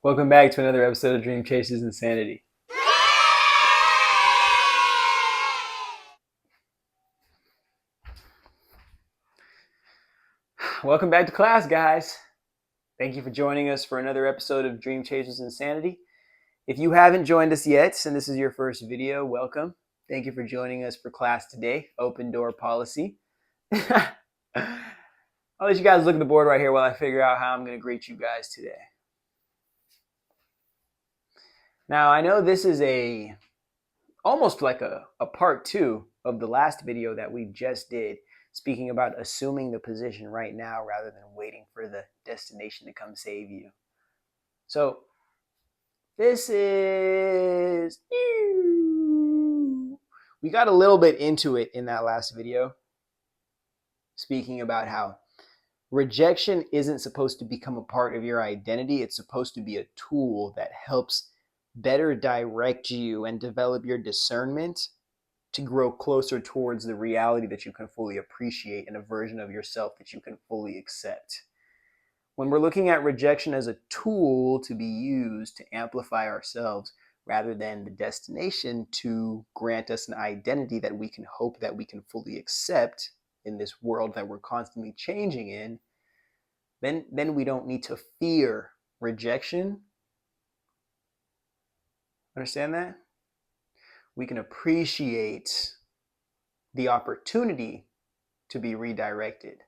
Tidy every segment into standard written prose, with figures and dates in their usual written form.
Welcome back to another episode of Dream Chases Insanity. Welcome back to class, guys. Thank you for joining us for another episode of Dream Chasers Insanity. If you haven't joined us yet, and this is your first video, welcome. Thank you for joining us for class today, Open Door Policy. I'll let you guys look at the board right here while I figure out how I'm going to greet you guys today. Now, I know this is almost like a part two of the last video that we just did, speaking about assuming the position right now rather than waiting for the destination to come save you. So this is, we got a little bit into it in that last video, speaking about how rejection isn't supposed to become a part of your identity. It's supposed to be a tool that helps better direct you and develop your discernment to grow closer towards the reality that you can fully appreciate and a version of yourself that you can fully accept. When we're looking at rejection as a tool to be used to amplify ourselves rather than the destination to grant us an identity that we can hope that we can fully accept in this world that we're constantly changing in, then we don't need to fear rejection. Understand that? We can appreciate the opportunity to be redirected.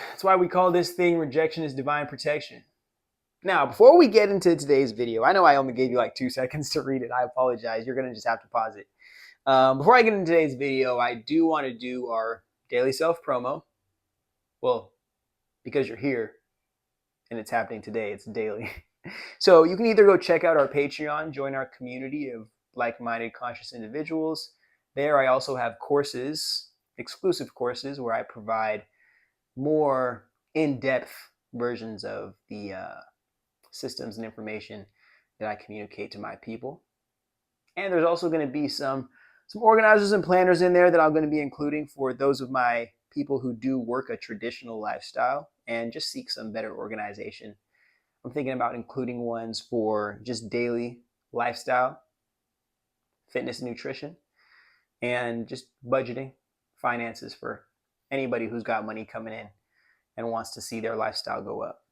That's why we call this thing rejection is divine protection. Now, before we get into today's video, I know I only gave you like 2 seconds to read it. I apologize. You're going to just have to pause it. Before I get into today's video, I do want to do our daily self promo. Well, because you're here and it's happening today, it's daily. So you can either go check out our Patreon, join our community of like-minded conscious individuals. There I also have courses, exclusive courses, where I provide more in-depth versions of the systems and information that I communicate to my people. And there's also going to be some organizers and planners in there that I'm going to be including for those of my people who do work a traditional lifestyle and just seek some better organization. I'm thinking about including ones for just daily lifestyle, fitness and nutrition, and just budgeting, finances for anybody who's got money coming in and wants to see their lifestyle go up.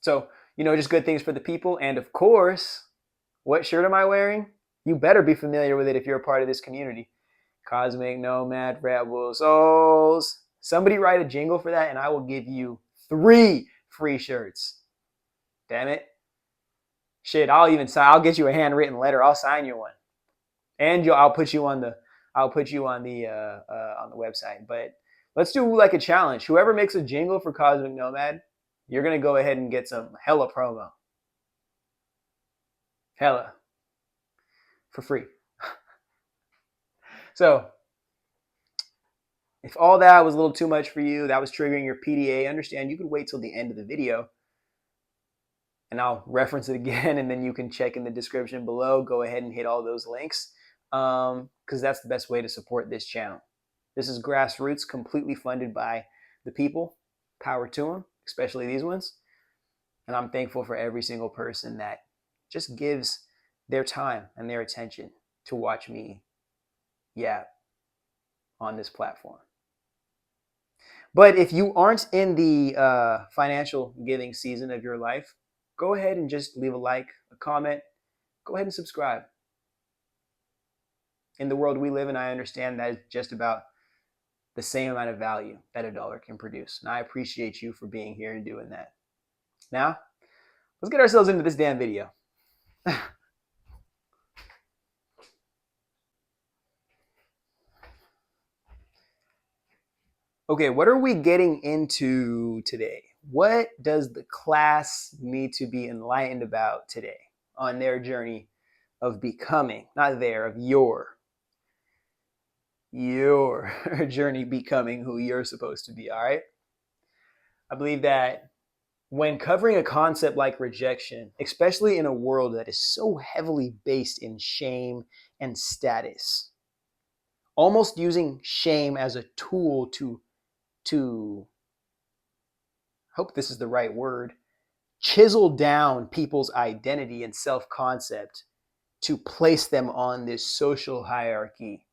So, just good things for the people. And of course, what shirt am I wearing? You better be familiar with it if you're a part of this community. Cosmic Nomad Rebel Souls. Somebody write a jingle for that and I will give you 3 free shirts. Damn it. Shit, I'll get you a handwritten letter. I'll sign you one. And I'll put you on the website. But let's do like a challenge. Whoever makes a jingle for Cosmic Nomad, you're going to go ahead and get some hella promo. Hella. For free. So, if all that was a little too much for you, that was triggering your PDA, understand you can wait till the end of the video and I'll reference it again, and then you can check in the description below. Go ahead and hit all those links because that's the best way to support this channel. This is grassroots, completely funded by the people. Power to them, especially these ones. And I'm thankful for every single person that just gives their time and their attention to watch me yap on this platform. But if you aren't in the financial giving season of your life, go ahead and just leave a like, a comment. Go ahead and subscribe. In the world we live in, I understand that is just about the same amount of value that a dollar can produce. And I appreciate you for being here and doing that. Now, let's get ourselves into this damn video. Okay, what are we getting into today? What does the class need to be enlightened about today on their journey of becoming, not their, of your journey becoming who you're supposed to be, all right? I believe that when covering a concept like rejection, especially in a world that is so heavily based in shame and status, almost using shame as a tool to hope this is the right word, chisel down people's identity and self-concept to place them on this social hierarchy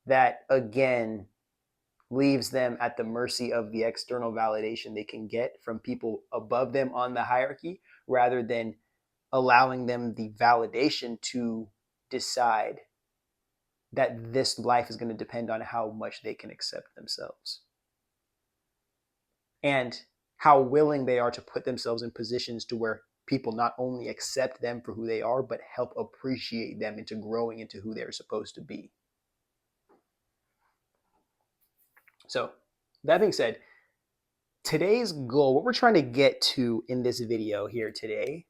that, again, leaves them at the mercy of the external validation they can get from people above them on the hierarchy, rather than allowing them the validation to decide that this life is going to depend on how much they can accept themselves and how willing they are to put themselves in positions to where people not only accept them for who they are, but help appreciate them into growing into who they're supposed to be. So that being said, today's goal, what we're trying to get to in this video here today,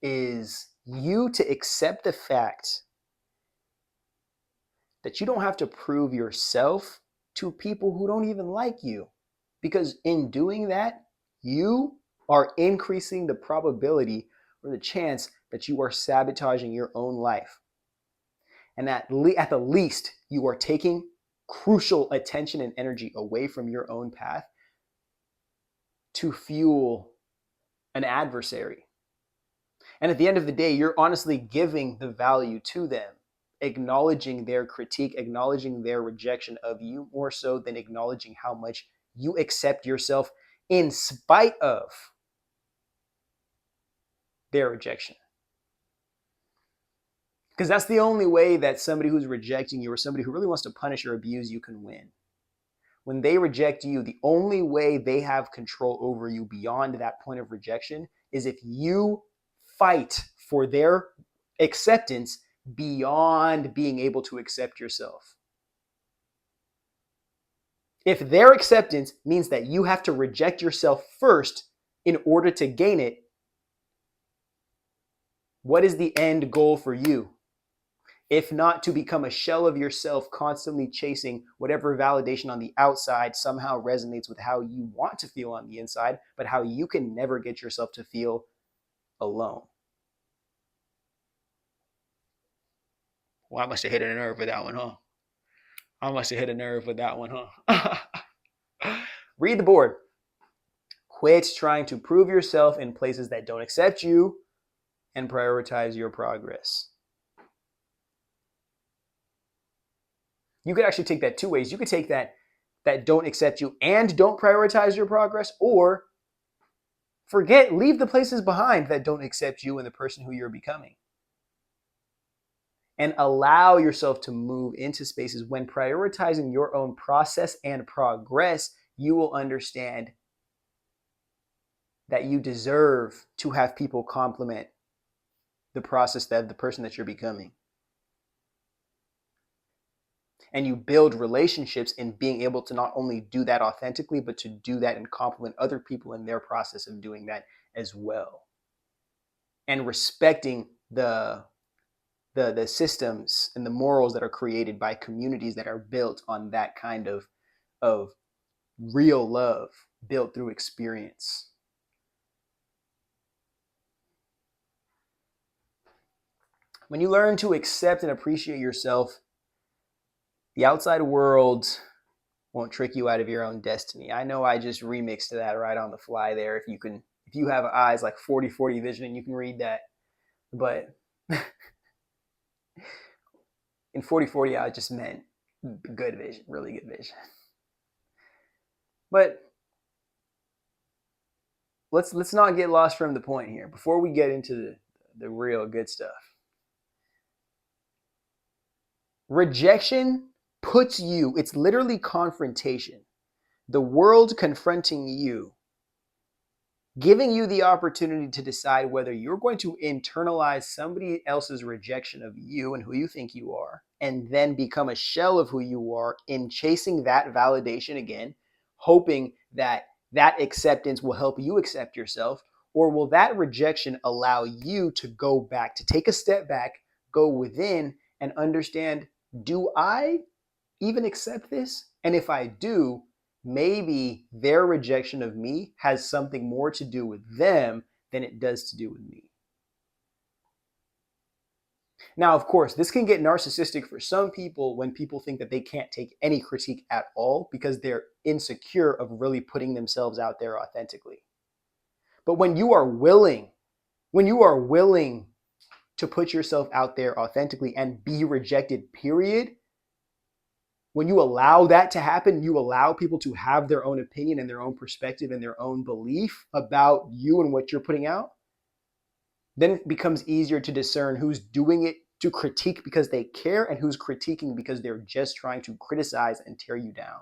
is you to accept the fact that you don't have to prove yourself to people who don't even like you. Because in doing that, you are increasing the probability or the chance that you are sabotaging your own life. And at the least, you are taking crucial attention and energy away from your own path to fuel an adversary. And at the end of the day, you're honestly giving the value to them, acknowledging their critique, acknowledging their rejection of you, more so than acknowledging how much you accept yourself in spite of their rejection. Because that's the only way that somebody who's rejecting you or somebody who really wants to punish or abuse you can win. When they reject you, the only way they have control over you beyond that point of rejection is if you fight for their acceptance beyond being able to accept yourself. If their acceptance means that you have to reject yourself first in order to gain it, what is the end goal for you? If not to become a shell of yourself, constantly chasing whatever validation on the outside somehow resonates with how you want to feel on the inside, but how you can never get yourself to feel alone. Well, I must have hit a nerve with that one, huh? I must have hit a nerve with that one, huh? Read the board. Quit trying to prove yourself in places that don't accept you and prioritize your progress. You could actually take that two ways. You could take that don't accept you and don't prioritize your progress, or leave the places behind that don't accept you and the person who you're becoming. And allow yourself to move into spaces when prioritizing your own process and progress, you will understand that you deserve to have people compliment the process that the person that you're becoming. And you build relationships in being able to not only do that authentically, but to do that and compliment other people in their process of doing that as well. And respecting the systems and the morals that are created by communities that are built on that kind of real love built through experience. When you learn to accept and appreciate yourself, the outside world won't trick you out of your own destiny. I know I just remixed that right on the fly there. If you have eyes like 40/40 vision, you can read that. But in 40/40, I just meant good vision, really good vision. But let's not get lost from the point here before we get into the real good stuff. Rejection puts you, it's literally confrontation. The world confronting you, giving you the opportunity to decide whether you're going to internalize somebody else's rejection of you and who you think you are, and then become a shell of who you are in chasing that validation again, hoping that that acceptance will help you accept yourself, or will that rejection allow you to go back, to take a step back, go within and understand, do I even accept this? And if I do, maybe their rejection of me has something more to do with them than it does to do with me. Now, of course, this can get narcissistic for some people when people think that they can't take any critique at all because they're insecure of really putting themselves out there authentically. But when you are willing to put yourself out there authentically and be rejected, period, when you allow that to happen, you allow people to have their own opinion and their own perspective and their own belief about you and what you're putting out, then it becomes easier to discern who's doing it to critique because they care and who's critiquing because they're just trying to criticize and tear you down.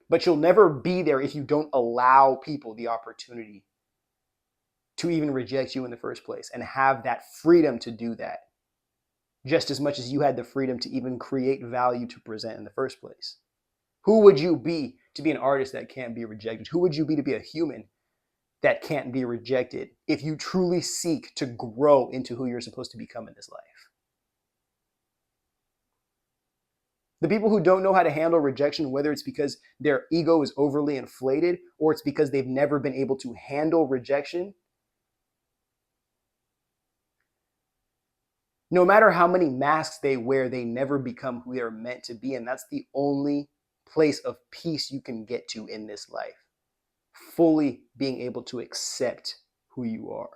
But you'll never be there if you don't allow people the opportunity to even reject you in the first place and have that freedom to do that, just as much as you had the freedom to even create value to present in the first place. Who would you be to be an artist that can't be rejected? Who would you be to be a human that can't be rejected if you truly seek to grow into who you're supposed to become in this life? The people who don't know how to handle rejection, whether it's because their ego is overly inflated or it's because they've never been able to handle rejection, no matter how many masks they wear, they never become who they're meant to be. And that's the only place of peace you can get to in this life. Fully being able to accept who you are.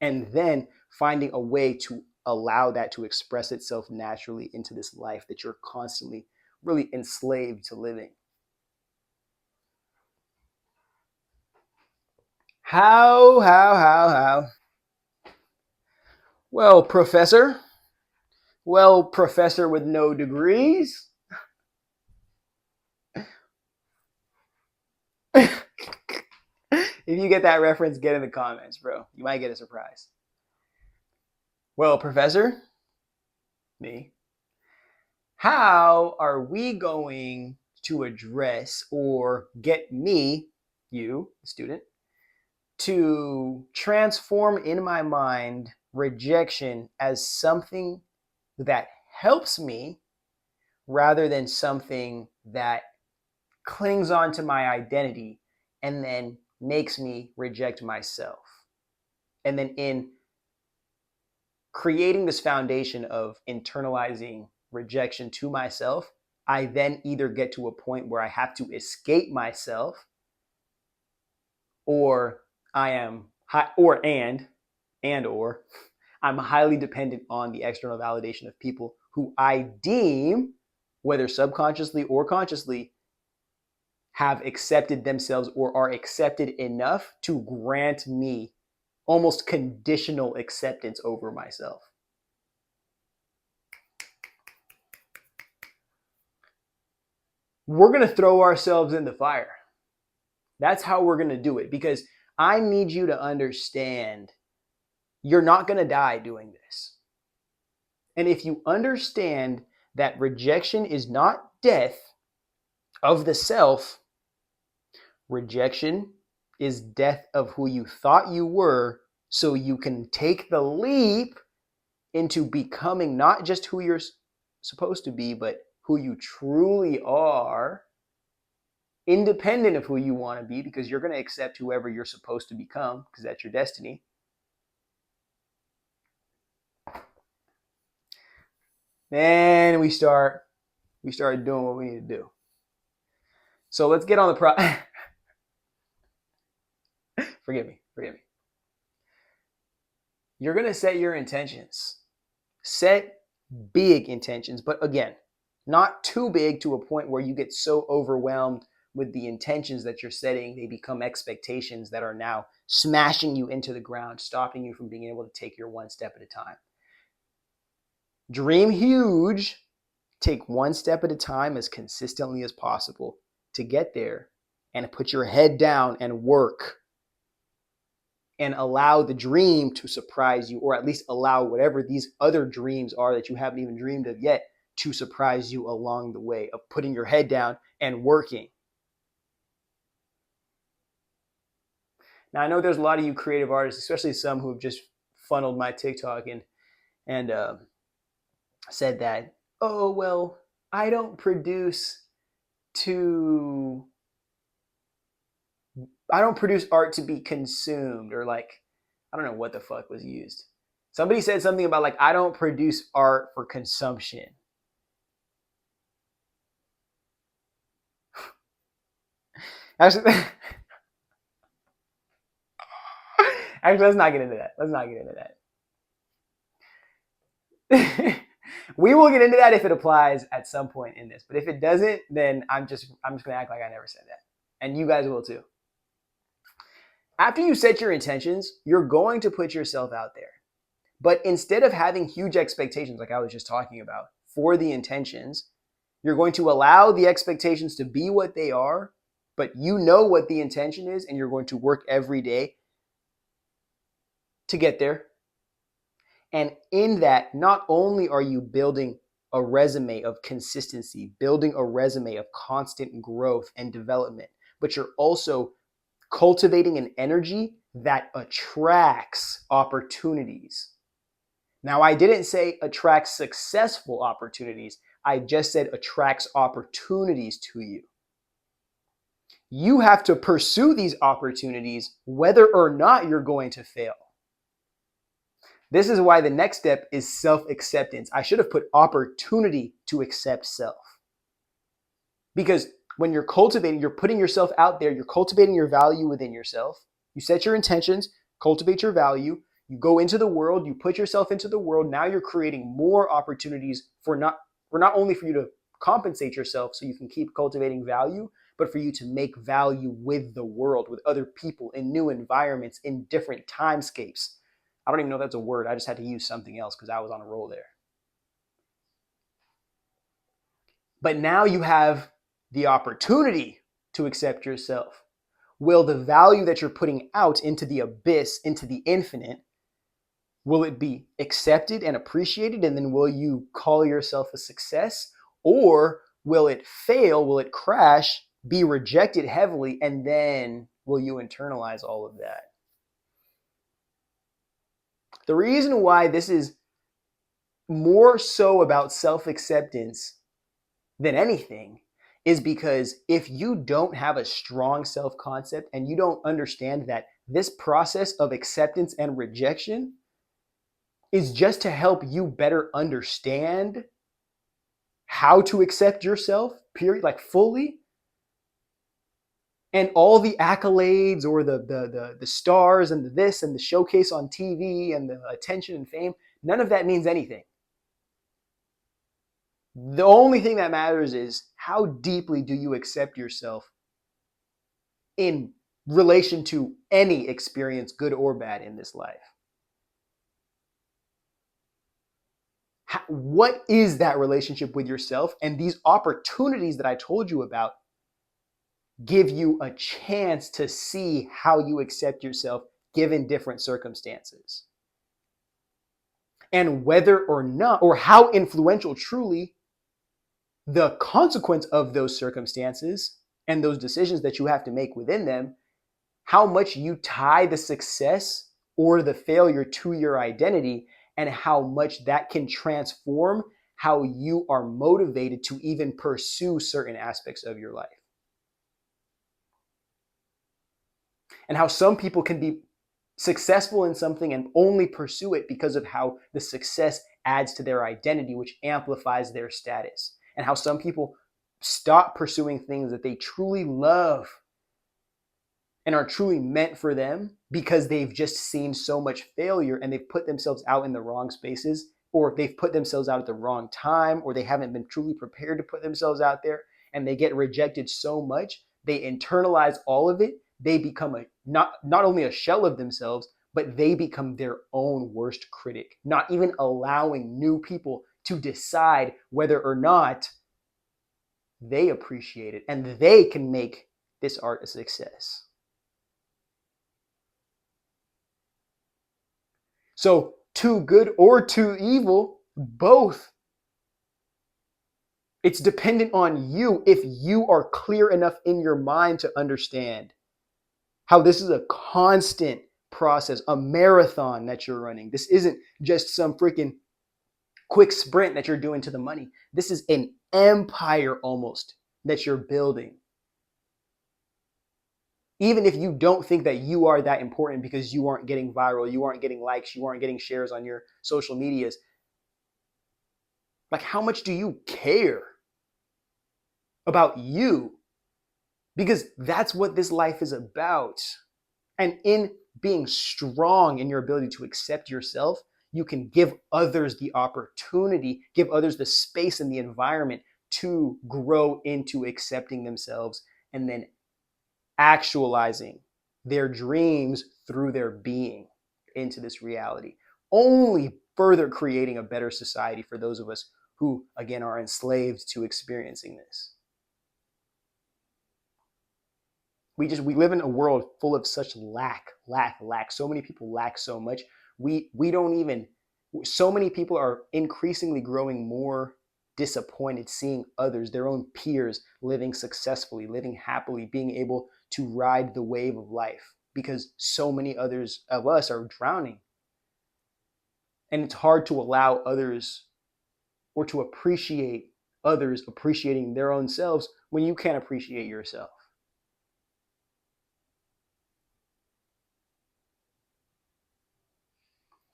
And then finding a way to allow that to express itself naturally into this life that you're constantly really enslaved to living. How? Well, professor with no degrees. If you get that reference, get in the comments, bro. You might get a surprise. Well, professor, me, how are we going to address or get me, you, the student, to transform in my mind rejection as something that helps me rather than something that clings on to my identity and then makes me reject myself? And then in creating this foundation of internalizing rejection to myself, I then either get to a point where I have to escape myself, or I'm highly dependent on the external validation of people who I deem, whether subconsciously or consciously, have accepted themselves or are accepted enough to grant me almost conditional acceptance over myself. We're going to throw ourselves in the fire. That's how we're going to do it, because I need you to understand you're not going to die doing this. And if you understand that rejection is not death of the self, rejection is death of who you thought you were, so you can take the leap into becoming not just who you're supposed to be, but who you truly are, independent of who you want to be, because you're going to accept whoever you're supposed to become, because that's your destiny. Then we start doing what we need to do. So let's get on the Forgive me. You're going to set your intentions. Set big intentions, but again, not too big to a point where you get so overwhelmed with the intentions that you're setting, they become expectations that are now smashing you into the ground, stopping you from being able to take your one step at a time. Dream huge, take one step at a time as consistently as possible to get there, and put your head down and work. And allow the dream to surprise you, or at least allow whatever these other dreams are that you haven't even dreamed of yet to surprise you along the way of putting your head down and working. Now, I know there's a lot of you creative artists, especially some who have just funneled my TikTok and said that, oh, well, I don't produce art to be consumed, or like, I don't know what the fuck was used. Somebody said something about like, I don't produce art for consumption. Actually, actually, let's not get into that. Let's not get into that. We will get into that if it applies at some point in this. But if it doesn't, then I'm just gonna act like I never said that. And you guys will too. After you set your intentions, you're going to put yourself out there. But instead of having huge expectations, like I was just talking about, for the intentions, you're going to allow the expectations to be what they are, but you know what the intention is, and you're going to work every day to get there. And in that, not only are you building a resume of consistency, building a resume of constant growth and development, but you're also cultivating an energy that attracts opportunities. Now, I didn't say attracts successful opportunities. I just said attracts opportunities to you. You have to pursue these opportunities whether or not you're going to fail. This is why the next step is self-acceptance. I should have put opportunity to accept self. Because when you're cultivating, you're putting yourself out there, you're cultivating your value within yourself. You set your intentions, cultivate your value, you go into the world, you put yourself into the world. Now you're creating more opportunities for not only for you to compensate yourself so you can keep cultivating value, but for you to make value with the world, with other people, in new environments, in different timescapes. I don't even know if that's a word. I just had to use something else because I was on a roll there. But now you have the opportunity to accept yourself. Will the value that you're putting out into the abyss, into the infinite, will it be accepted and appreciated? And then will you call yourself a success? Or will it fail? Will it crash, be rejected heavily? And then will you internalize all of that? The reason why this is more so about self-acceptance than anything is because if you don't have a strong self-concept and you don't understand that this process of acceptance and rejection is just to help you better understand how to accept yourself, period, like fully, and all the accolades or the stars and the this and the showcase on TV and the attention and fame, none of that means anything. The only thing that matters is how deeply do you accept yourself in relation to any experience, good or bad, in this life. What is that relationship with yourself? And these opportunities that I told you about give you a chance to see how you accept yourself given different circumstances. And whether or not, or how influential truly the consequence of those circumstances and those decisions that you have to make within them, how much you tie the success or the failure to your identity, and how much that can transform how you are motivated to even pursue certain aspects of your life. And how some people can be successful in something and only pursue it because of how the success adds to their identity, which amplifies their status. And how some people stop pursuing things that they truly love and are truly meant for them because they've just seen so much failure and they've put themselves out in the wrong spaces, or they've put themselves out at the wrong time, or they haven't been truly prepared to put themselves out there, and they get rejected so much, they internalize all of it. They become not only a shell of themselves, but they become their own worst critic, not even allowing new people to decide whether or not they appreciate it and they can make this art a success. So too good or too evil, both. It's dependent on you if you are clear enough in your mind to understand how this is a constant process, a marathon that you're running. This isn't just some freaking quick sprint that you're doing to the money. This is an empire almost that you're building. Even if you don't think that you are that important because you aren't getting viral, you aren't getting likes, you aren't getting shares on your social medias, like how much do you care about you Because that's what this life is about. And in being strong in your ability to accept yourself, you can give others the opportunity, give others the space and the environment to grow into accepting themselves and then actualizing their dreams through their being into this reality, only further creating a better society for those of us who, again, are enslaved to experiencing this. We live in a world full of such lack. So many people lack so much. We don't even, so many people are increasingly growing more disappointed seeing others, their own peers, living successfully, living happily, being able to ride the wave of life because so many others of us are drowning. And it's hard to allow others or to appreciate others appreciating their own selves when you can't appreciate yourself.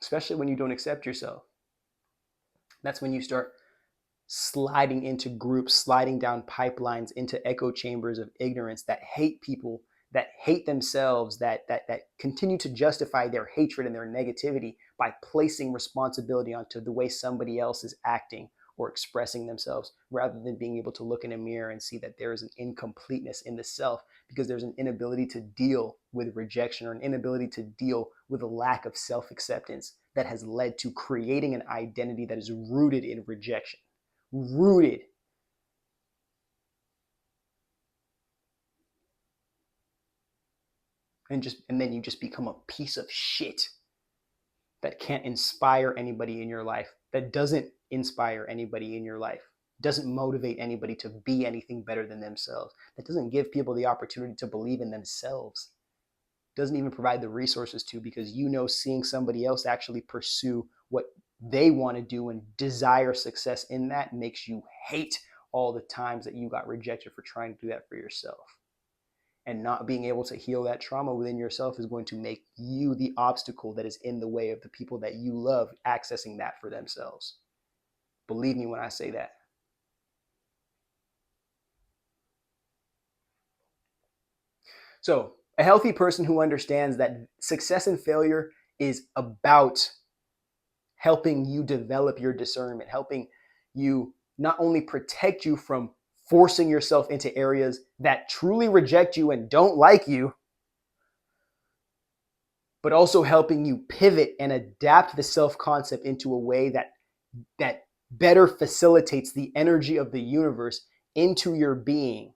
Especially when you don't accept yourself. That's when you start sliding into groups, sliding down pipelines, into echo chambers of ignorance that hate people, that hate themselves, that continue to justify their hatred and their negativity by placing responsibility onto the way somebody else is acting or expressing themselves, rather than being able to look in a mirror and see that there is an incompleteness in the self, because there's an inability to deal with rejection or an inability to deal with a lack of self-acceptance that has led to creating an identity that is rooted in rejection. Rooted. And then you just become a piece of shit that can't inspire anybody in your life, that doesn't inspire anybody in your life, doesn't motivate anybody to be anything better than themselves, that doesn't give people the opportunity to believe in themselves, doesn't even provide the resources to, because seeing somebody else actually pursue what they want to do and desire success in that makes you hate all the times that you got rejected for trying to do that for yourself. And not being able to heal that trauma within yourself is going to make you the obstacle that is in the way of the people that you love accessing that for themselves. Believe me when I say that. So, a healthy person who understands that success and failure is about helping you develop your discernment, helping you not only protect you from forcing yourself into areas that truly reject you and don't like you, but also helping you pivot and adapt the self-concept into a way that better facilitates the energy of the universe into your being,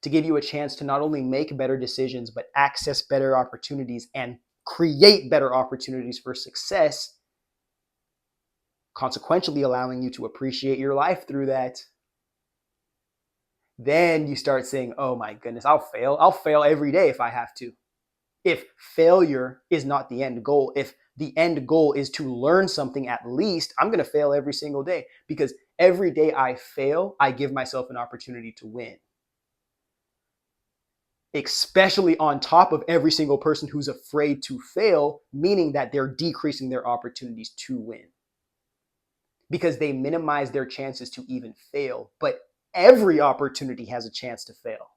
to give you a chance to not only make better decisions, but access better opportunities and create better opportunities for success, consequentially allowing you to appreciate your life through that. Then you start saying, oh my goodness, I'll fail every day if I have to. If failure is not the end goal, if the end goal is to learn something at least, I'm going to fail every single day, because every day I fail, I give myself an opportunity to win. Especially on top of every single person who's afraid to fail, meaning that they're decreasing their opportunities to win, because they minimize their chances to even fail. But every opportunity has a chance to fail.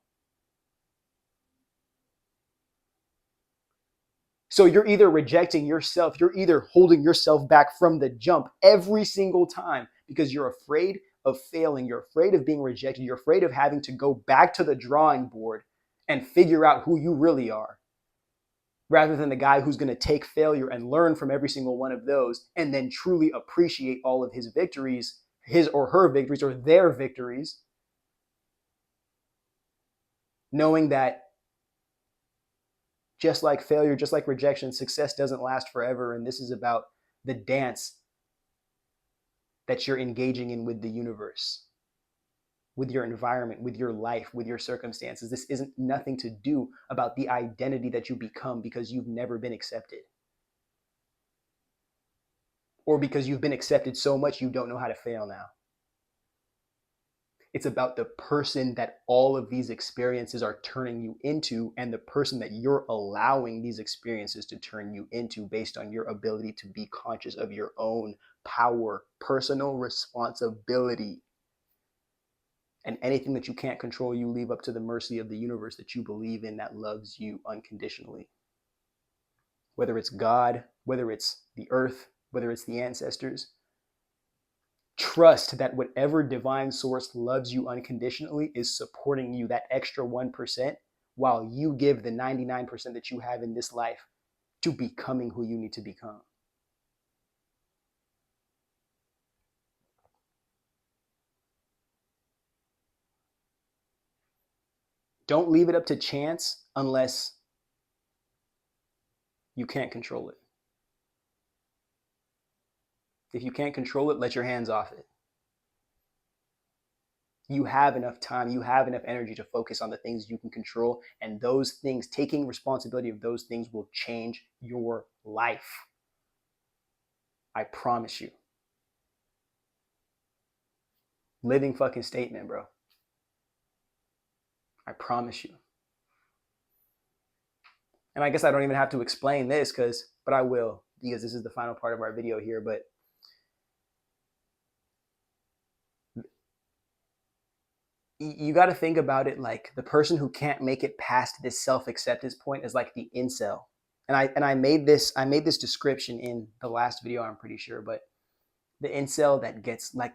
So you're either rejecting yourself, you're either holding yourself back from the jump every single time because you're afraid of failing, you're afraid of being rejected, you're afraid of having to go back to the drawing board and figure out who you really are, rather than the guy who's going to take failure and learn from every single one of those and then truly appreciate all of his victories, his or her victories or their victories, knowing that just like failure, just like rejection, success doesn't last forever. And this is about the dance that you're engaging in with the universe, with your environment, with your life, with your circumstances. This isn't nothing to do about the identity that you become because you've never been accepted, or because you've been accepted so much you don't know how to fail now. It's about the person that all of these experiences are turning you into, and the person that you're allowing these experiences to turn you into based on your ability to be conscious of your own power, personal responsibility, And anything that you can't control, you leave up to the mercy of the universe that you believe in, that loves you unconditionally. Whether it's God, whether it's the earth, whether it's the ancestors, trust that whatever divine source loves you unconditionally is supporting you, that extra 1%, while you give the 99% that you have in this life to becoming who you need to become. Don't leave it up to chance unless you can't control it. If you can't control it, let your hands off it. You have enough time, you have enough energy to focus on the things you can control, and those things, taking responsibility of those things, will change your life. I promise you. Living fucking statement, bro. I promise you. And I guess I don't even have to explain this, but I will, because this is the final part of our video here. But you got to think about it like the person who can't make it past this self-acceptance point is like the incel. And I made this description in the last video, I'm pretty sure, but the incel that gets like,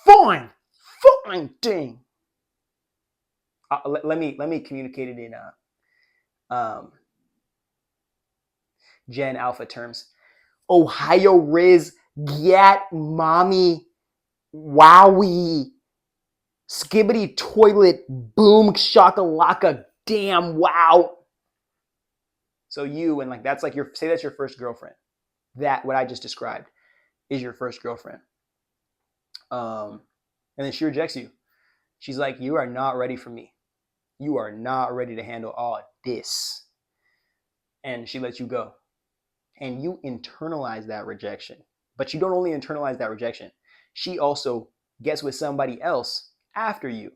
fine ding. Let me communicate it in Gen Alpha terms. Ohio Riz, Gyat Mommy, Wowie, Skibbity Toilet, Boom Shakalaka, Damn Wow. So you, and like that's like say that's your first girlfriend. That what I just described is your first girlfriend. And then she rejects you. She's like, you are not ready for me. You are not ready to handle all this. And she lets you go. And you internalize that rejection. But you don't only internalize that rejection. She also gets with somebody else after you.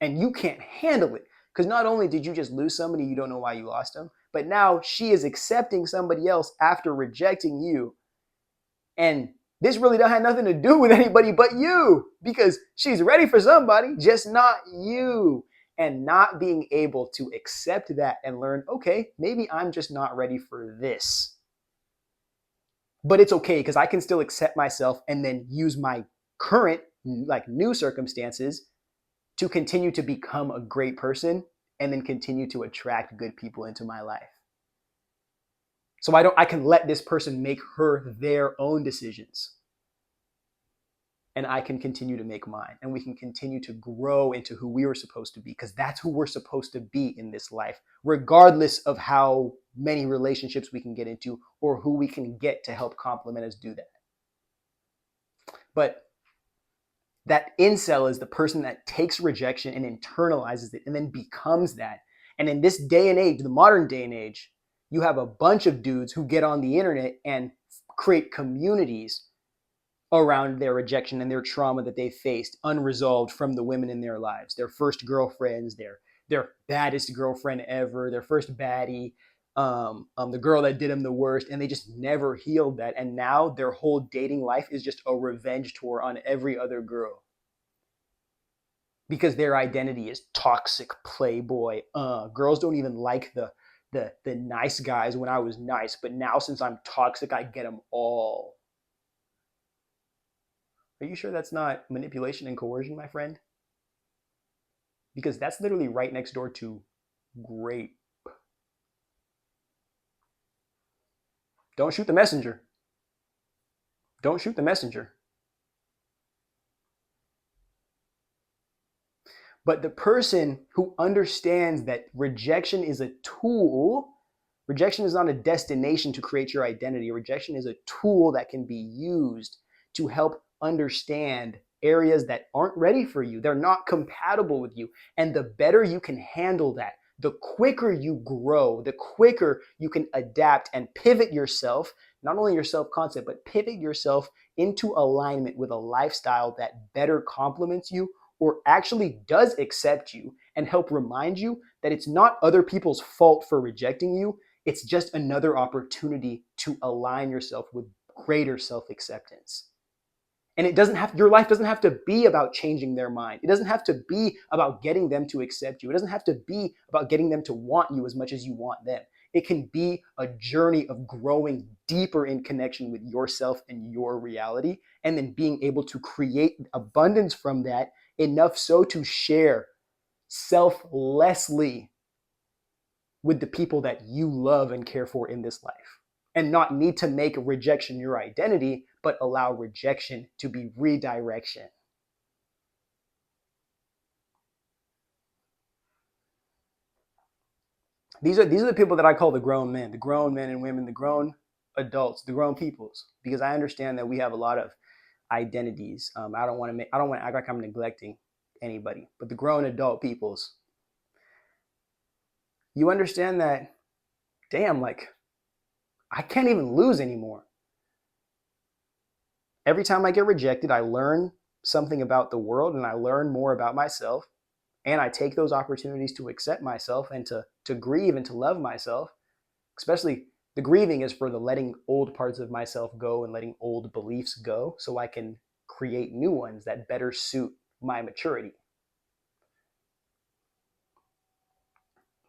And you can't handle it. Because not only did you just lose somebody, you don't know why you lost them, but now she is accepting somebody else after rejecting you. And this really don't have nothing to do with anybody but you, because she's ready for somebody, just not you. And not being able to accept that and learn, okay, maybe I'm just not ready for this. But it's okay, because I can still accept myself and then use my current, like new circumstances to continue to become a great person and then continue to attract good people into my life. So I can let this person make their own decisions. And I can continue to make mine. And we can continue to grow into who we were supposed to be, because that's who we're supposed to be in this life, regardless of how many relationships we can get into or who we can get to help complement us do that. But that incel is the person that takes rejection and internalizes it and then becomes that. And in this day and age, the modern day and age, you have a bunch of dudes who get on the internet and create communities around their rejection and their trauma that they faced unresolved from the women in their lives, their first girlfriends, their baddest girlfriend ever, their first baddie, the girl that did them the worst, and they just never healed that. And now their whole dating life is just a revenge tour on every other girl, because their identity is toxic playboy. Girls don't even like the nice guys when I was nice, but now since I'm toxic, I get them all. Are you sure that's not manipulation and coercion, my friend? Because that's literally right next door to rape. Don't shoot the messenger. Don't shoot the messenger. But the person who understands that rejection is a tool, rejection is not a destination to create your identity. Rejection is a tool that can be used to help understand areas that aren't ready for you. They're not compatible with you. And the better you can handle that, the quicker you grow, the quicker you can adapt and pivot yourself, not only your self-concept, but pivot yourself into alignment with a lifestyle that better complements you, or actually does accept you and help remind you that it's not other people's fault for rejecting you. It's just another opportunity to align yourself with greater self-acceptance. And your life doesn't have to be about changing their mind. It doesn't have to be about getting them to accept you. It doesn't have to be about getting them to want you as much as you want them. It can be a journey of growing deeper in connection with yourself and your reality, and then being able to create abundance from that, enough so to share selflessly with the people that you love and care for in this life, and not need to make rejection your identity, but allow rejection to be redirection. These are the people that I call the grown men and women, the grown adults, the grown peoples, because I understand that we have a lot of identities. I don't want to act like I'm neglecting anybody, but the grown adult peoples, you understand that, damn, like, I can't even lose anymore. Every time I get rejected, I learn something about the world, and I learn more about myself, and I take those opportunities to accept myself and to grieve and to love myself. Especially the grieving is for the letting old parts of myself go and letting old beliefs go, so I can create new ones that better suit my maturity.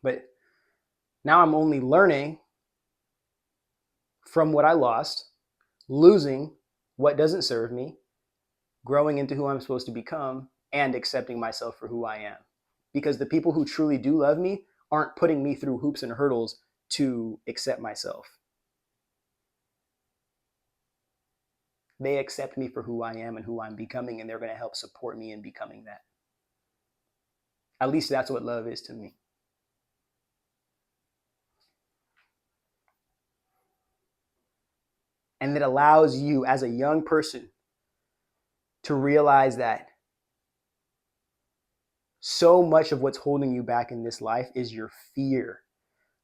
But now I'm only learning from what I lost, losing what doesn't serve me, growing into who I'm supposed to become, and accepting myself for who I am. Because the people who truly do love me aren't putting me through hoops and hurdles to accept myself. They accept me for who I am and who I'm becoming, and they're going to help support me in becoming that. At least that's what love is to me. And it allows you as a young person to realize that so much of what's holding you back in this life is your fear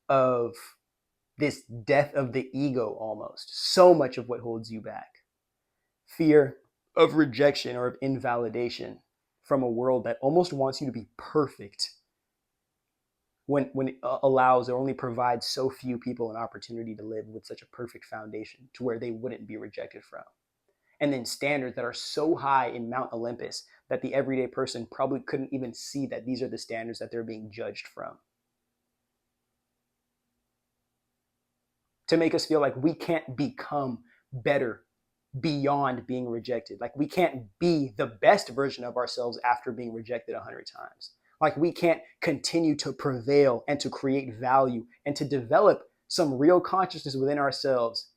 of this death of the ego almost. So much of what holds you back. Fear of rejection or of invalidation from a world that almost wants you to be perfect, when it allows or only provides so few people an opportunity to live with such a perfect foundation to where they wouldn't be rejected from. And then standards that are so high in Mount Olympus that the everyday person probably couldn't even see that these are the standards that they're being judged from. To make us feel like we can't become better beyond being rejected. Like we can't be the best version of ourselves after being rejected 100 times. Like we can't continue to prevail and to create value and to develop some real consciousness within ourselves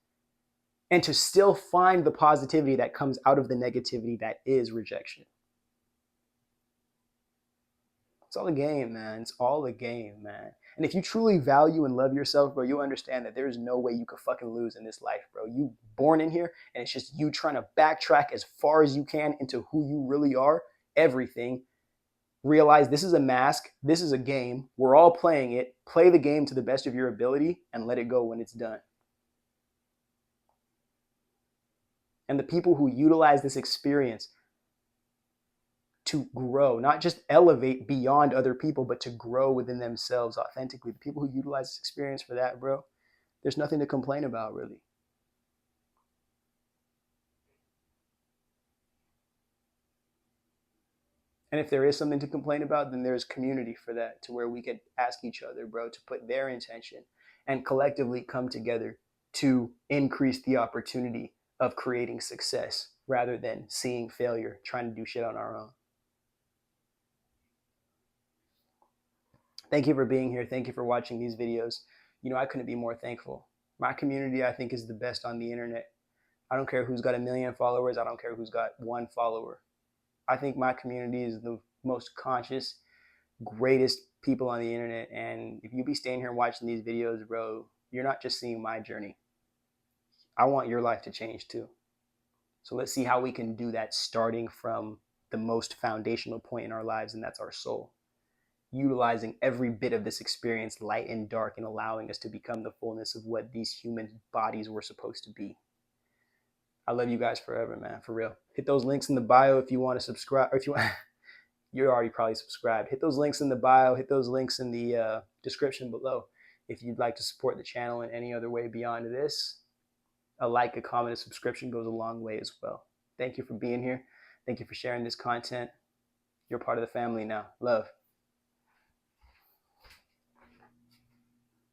and to still find the positivity that comes out of the negativity that is rejection. It's all a game, man. It's all a game, man. And if you truly value and love yourself, bro, you'll understand that there's no way you could fucking lose in this life, bro. You born in here, and it's just you trying to backtrack as far as you can into who you really are, everything. Realize this is a mask. This is a game. We're all playing it. Play the game to the best of your ability and let it go when it's done. And the people who utilize this experience to grow, not just elevate beyond other people, but to grow within themselves authentically. The people who utilize this experience for that, bro, there's nothing to complain about, really. And if there is something to complain about, then there's community for that, to where we can ask each other, bro, to put their intention and collectively come together to increase the opportunity of creating success rather than seeing failure, trying to do shit on our own. Thank you for being here. Thank you for watching these videos. You know, I couldn't be more thankful. My community, I think, is the best on the internet. I don't care who's got 1 million followers. I don't care who's got 1 follower. I think my community is the most conscious, greatest people on the internet. And if you be staying here watching these videos, bro, you're not just seeing my journey. I want your life to change too. So let's see how we can do that, starting from the most foundational point in our lives, and that's our soul. Utilizing every bit of this experience, light and dark, and allowing us to become the fullness of what these human bodies were supposed to be. I love you guys forever, man, for real. Hit those links in the bio if you want to subscribe, or if you want, you're already probably subscribed. Hit those links in the bio, hit those links in the description below if you'd like to support the channel in any other way beyond this. A like, a comment, a subscription goes a long way as well. Thank you for being here. Thank you for sharing this content. You're part of the family now. Love.